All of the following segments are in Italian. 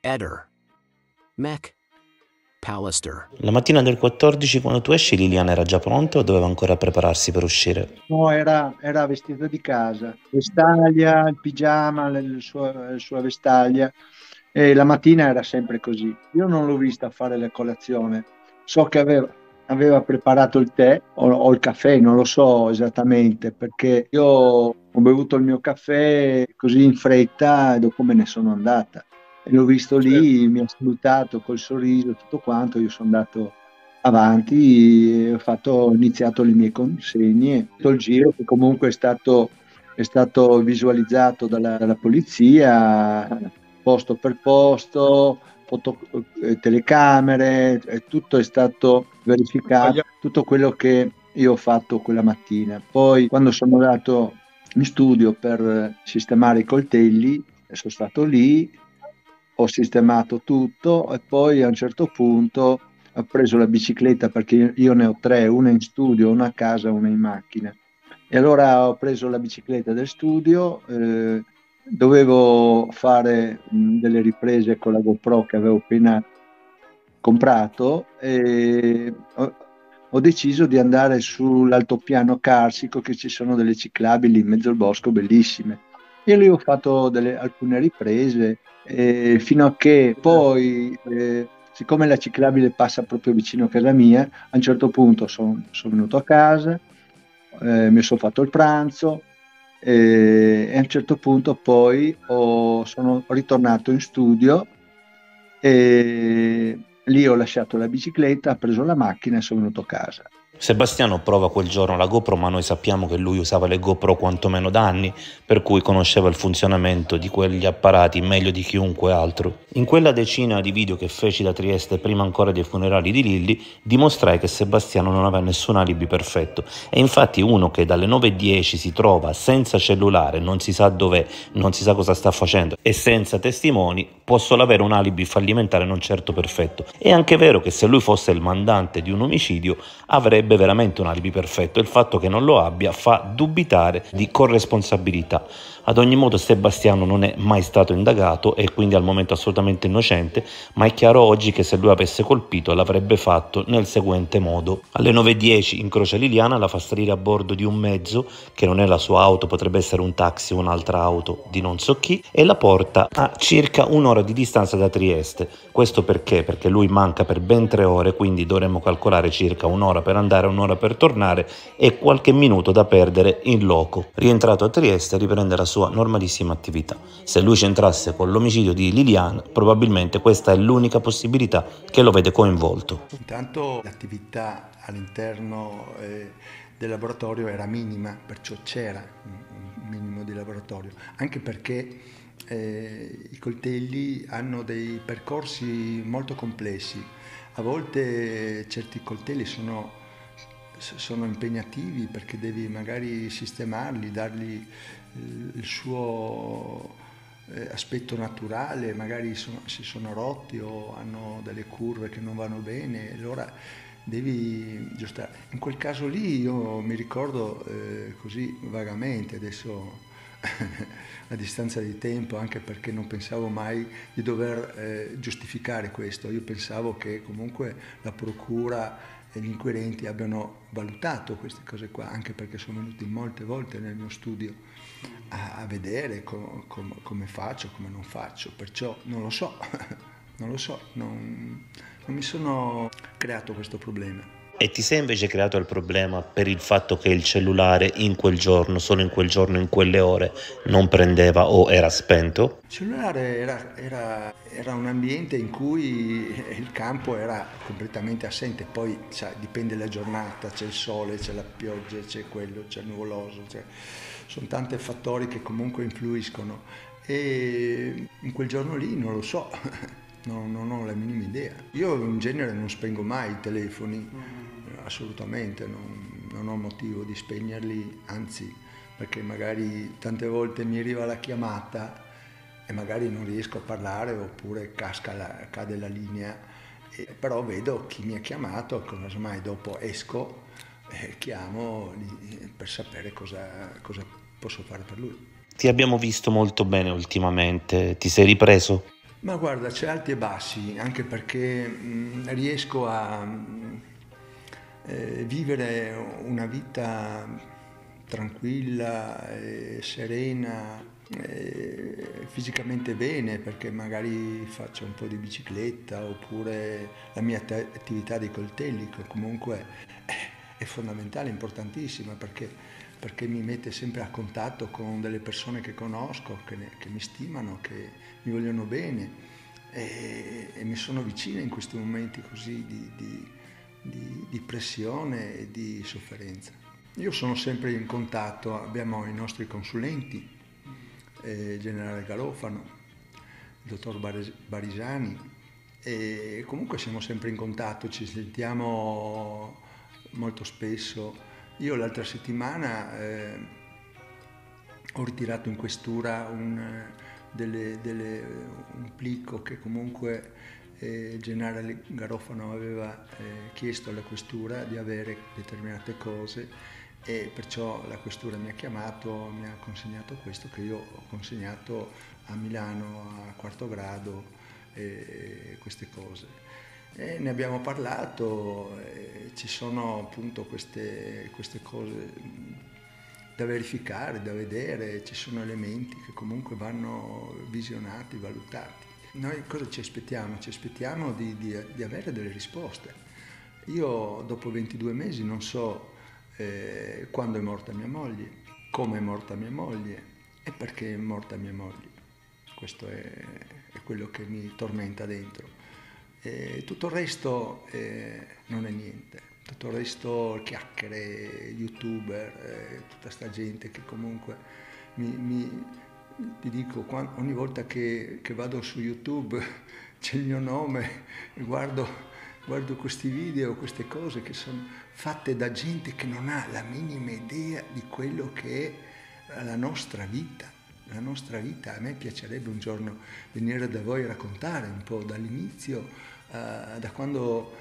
Eder, Mech, Pallister. La mattina del 14, quando tu esci, Liliana era già pronta o doveva ancora prepararsi per uscire? No, era vestita di casa, vestaglia, il pigiama, la sua vestaglia, e la mattina era sempre così. Io non l'ho vista fare la colazione, so che aveva preparato il tè o il caffè, non lo so esattamente, perché io ho bevuto il mio caffè così in fretta e dopo me ne sono andata. E l'ho visto lì, mi ha salutato col sorriso, tutto quanto, io sono andato avanti, ho iniziato le mie consegne, tutto il giro che comunque è stato visualizzato dalla polizia, posto per posto, telecamere, tutto è stato verificato, tutto quello che io ho fatto quella mattina. Poi quando sono andato in studio per sistemare i coltelli, sono stato lì, ho sistemato tutto e poi a un certo punto ho preso la bicicletta perché io ne ho tre, una in studio, una a casa, una in macchina. E allora ho preso la bicicletta del studio, dovevo fare delle riprese con la GoPro che avevo appena comprato e ho deciso di andare sull'altopiano carsico che ci sono delle ciclabili in mezzo al bosco bellissime. E lì ho fatto alcune riprese fino a che poi, siccome la ciclabile passa proprio vicino a casa mia, a un certo punto sono venuto a casa, mi sono fatto il pranzo e a un certo punto poi sono ritornato in studio e lì ho lasciato la bicicletta, ho preso la macchina e sono venuto a casa. Sebastiano prova quel giorno la GoPro, ma noi sappiamo che lui usava le GoPro quantomeno da anni, per cui conosceva il funzionamento di quegli apparati meglio di chiunque altro. In quella decina di video che feci da Trieste prima ancora dei funerali di Lilli, dimostrai che Sebastiano non aveva nessun alibi perfetto. E infatti uno che dalle 9:10 si trova senza cellulare, non si sa dov'è, non si sa cosa sta facendo e senza testimoni, può solo avere un alibi fallimentare non certo perfetto. È anche vero che se lui fosse il mandante di un omicidio avrebbe veramente un alibi perfetto, e il fatto che non lo abbia fa dubitare di corresponsabilità. Ad ogni modo Sebastiano non è mai stato indagato e quindi al momento assolutamente innocente, ma è chiaro oggi che se lui avesse colpito l'avrebbe fatto nel seguente modo. Alle 9:10 incrocia Liliana, la fa salire a bordo di un mezzo che non è la sua auto, potrebbe essere un taxi o un'altra auto di non so chi, e la porta a circa un'ora di distanza da Trieste. Questo perché? Perché lui manca per ben 3 ore, quindi dovremmo calcolare circa un'ora per andare, un'ora per tornare e qualche minuto da perdere in loco. Rientrato a Trieste riprende la sua normalissima attività. Se lui c'entrasse con l'omicidio di Liliana, probabilmente questa è l'unica possibilità che lo vede coinvolto. Intanto l'attività all'interno del laboratorio era minima, perciò c'era un minimo di laboratorio, anche perché i coltelli hanno dei percorsi molto complessi. A volte certi coltelli sono impegnativi perché devi magari sistemarli, dargli il suo aspetto naturale, magari si sono rotti o hanno delle curve che non vanno bene, allora devi aggiustare. In quel caso lì io mi ricordo così vagamente, adesso a distanza di tempo, anche perché non pensavo mai di dover giustificare questo, io pensavo che comunque la procura e gli inquirenti abbiano valutato queste cose qua, anche perché sono venuti molte volte nel mio studio a vedere come faccio, come non faccio, perciò non lo so, non mi sono creato questo problema. E ti sei invece creato il problema per il fatto che il cellulare in quel giorno, solo in quel giorno, in quelle ore, non prendeva o era spento? Il cellulare era un ambiente in cui il campo era completamente assente, poi dipende dalla giornata, c'è il sole, c'è la pioggia, c'è quello, c'è il nuvoloso, sono tanti fattori che comunque influiscono e in quel giorno lì non lo so. Non ho la minima idea. Io in genere non spengo mai i telefoni, assolutamente, non ho motivo di spegnerli, anzi, perché magari tante volte mi arriva la chiamata e magari non riesco a parlare oppure cade la linea, però vedo chi mi ha chiamato, casomai dopo esco e chiamo per sapere cosa posso fare per lui. Ti abbiamo visto molto bene ultimamente, ti sei ripreso? Ma guarda, c'è alti e bassi, anche perché riesco a vivere una vita tranquilla e serena, fisicamente bene, perché magari faccio un po' di bicicletta oppure la mia attività di coltelli, che comunque è fondamentale, importantissima, perché mi mette sempre a contatto con delle persone che conosco, che mi stimano, che mi vogliono bene e mi sono vicine in questi momenti così di pressione e di sofferenza. Io sono sempre in contatto, abbiamo i nostri consulenti, il generale Garofano, il dottor Barisani, e comunque siamo sempre in contatto, ci sentiamo molto spesso. Io l'altra settimana ho ritirato in questura un plico che comunque il generale Garofano aveva chiesto alla questura di avere determinate cose, e perciò la questura mi ha chiamato, mi ha consegnato questo che io ho consegnato a Milano a quarto grado, queste cose. E ne abbiamo parlato, ci sono appunto queste cose da verificare, da vedere, ci sono elementi che comunque vanno visionati, valutati. Noi cosa ci aspettiamo? Ci aspettiamo di avere delle risposte. Io dopo 22 mesi non so quando è morta mia moglie, come è morta mia moglie e perché è morta mia moglie. Questo è quello che mi tormenta dentro. Tutto il resto non è niente. Tutto il resto, chiacchiere, youtuber, tutta sta gente che comunque ti dico, ogni volta che vado su YouTube c'è il mio nome, guardo questi video, queste cose che sono fatte da gente che non ha la minima idea di quello che è la nostra vita. La nostra vita, a me piacerebbe un giorno venire da voi a raccontare un po' dall'inizio, da quando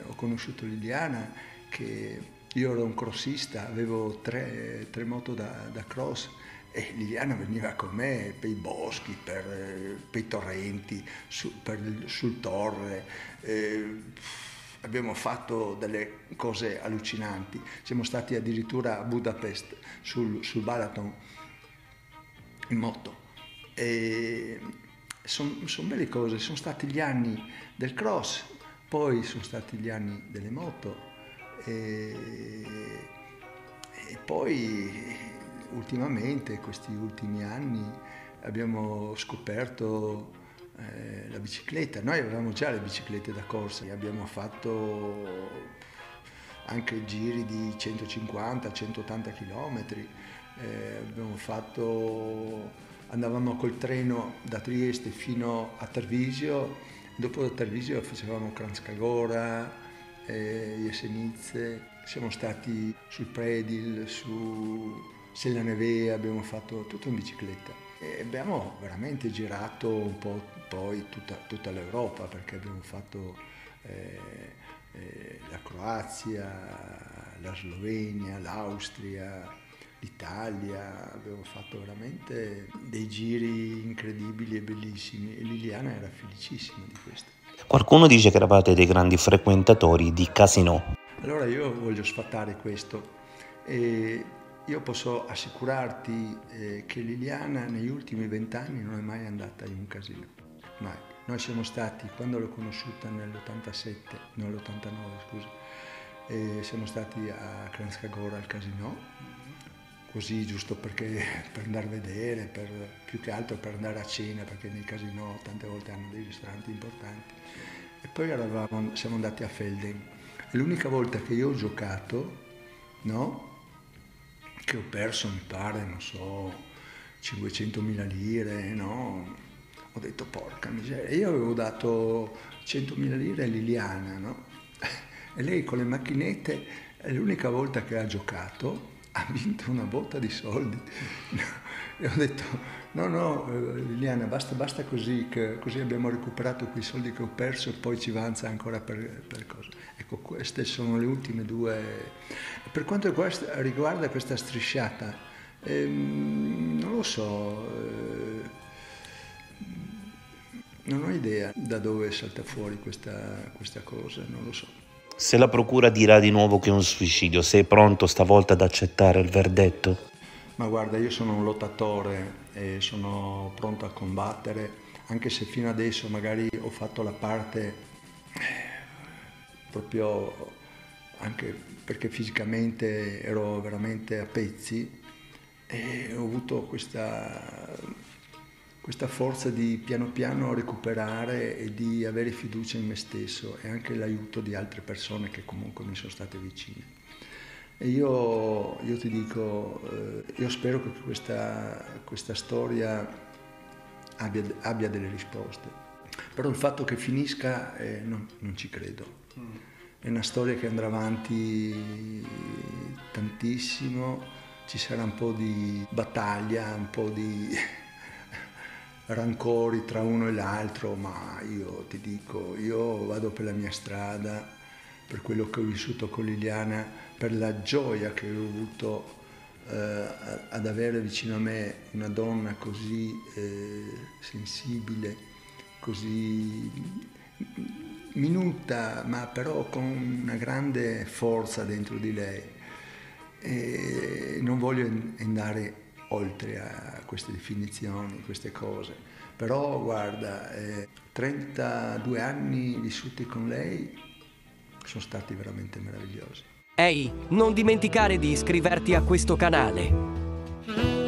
ho conosciuto Liliana, che io ero un crossista, avevo tre moto da cross, e Liliana veniva con me per i boschi, per i torrenti, sul Torre. Abbiamo fatto delle cose allucinanti. Siamo stati addirittura a Budapest sul Balaton in moto. Sono belle cose. Sono stati gli anni del cross, poi sono stati gli anni delle moto e poi ultimamente, questi ultimi anni, abbiamo scoperto la bicicletta. Noi avevamo già le biciclette da corsa, abbiamo fatto anche giri di 150-180 km, andavamo col treno da Trieste fino a Treviso, dopo da Treviso facevamo Kranjska Gora, Jesenice, siamo stati sul Predil, su Sella Nevea, abbiamo fatto tutto in bicicletta e abbiamo veramente girato un po' poi tutta l'Europa, perché abbiamo fatto la Croazia, la Slovenia, l'Austria, l'Italia, abbiamo fatto veramente dei giri incredibili e bellissimi, e Liliana era felicissima di questo. Qualcuno dice che eravate dei grandi frequentatori di casinò. Allora io voglio sfatare questo. Io posso assicurarti che Liliana negli ultimi 20 anni non è mai andata in un casino, mai. Noi siamo stati, quando l'ho conosciuta nell'87, no, l'89 scusa, siamo stati a Kranjska Gora al casino, così giusto per andare a vedere, più che altro per andare a cena, perché nei casinò tante volte hanno dei ristoranti importanti. E poi siamo andati a Felden. È l'unica volta che io ho giocato, no? Che ho perso, mi pare, non so, 500.000 lire, no? Ho detto porca miseria, io avevo dato 100.000 lire a Liliana, no? E lei con le macchinette, è l'unica volta che ha giocato, ha vinto una botta di soldi. E ho detto no Liliana, basta così, così abbiamo recuperato quei soldi che ho perso e poi ci avanza ancora per cosa. Ecco, queste sono le ultime due. Per quanto riguarda questa strisciata, non lo so, Non ho idea da dove salta fuori questa cosa, non lo so. Se la procura dirà di nuovo che è un suicidio, sei pronto stavolta ad accettare il verdetto? Ma guarda, io sono un lottatore e sono pronto a combattere, anche se fino adesso magari ho fatto la parte proprio anche perché fisicamente ero veramente a pezzi e ho avuto questa forza di piano piano recuperare e di avere fiducia in me stesso e anche l'aiuto di altre persone che comunque mi sono state vicine. E io ti dico, io spero che questa storia abbia delle risposte, però il fatto che finisca non ci credo. È una storia che andrà avanti tantissimo, ci sarà un po' di battaglia, un po' di rancori tra uno e l'altro, ma io ti dico, io vado per la mia strada, per quello che ho vissuto con Liliana, per la gioia che ho avuto ad avere vicino a me una donna così sensibile, così minuta, ma però con una grande forza dentro di lei. E non voglio andare oltre a queste definizioni, queste cose, però guarda, 32 anni vissuti con lei sono stati veramente meravigliosi. Ehi, non dimenticare di iscriverti a questo canale.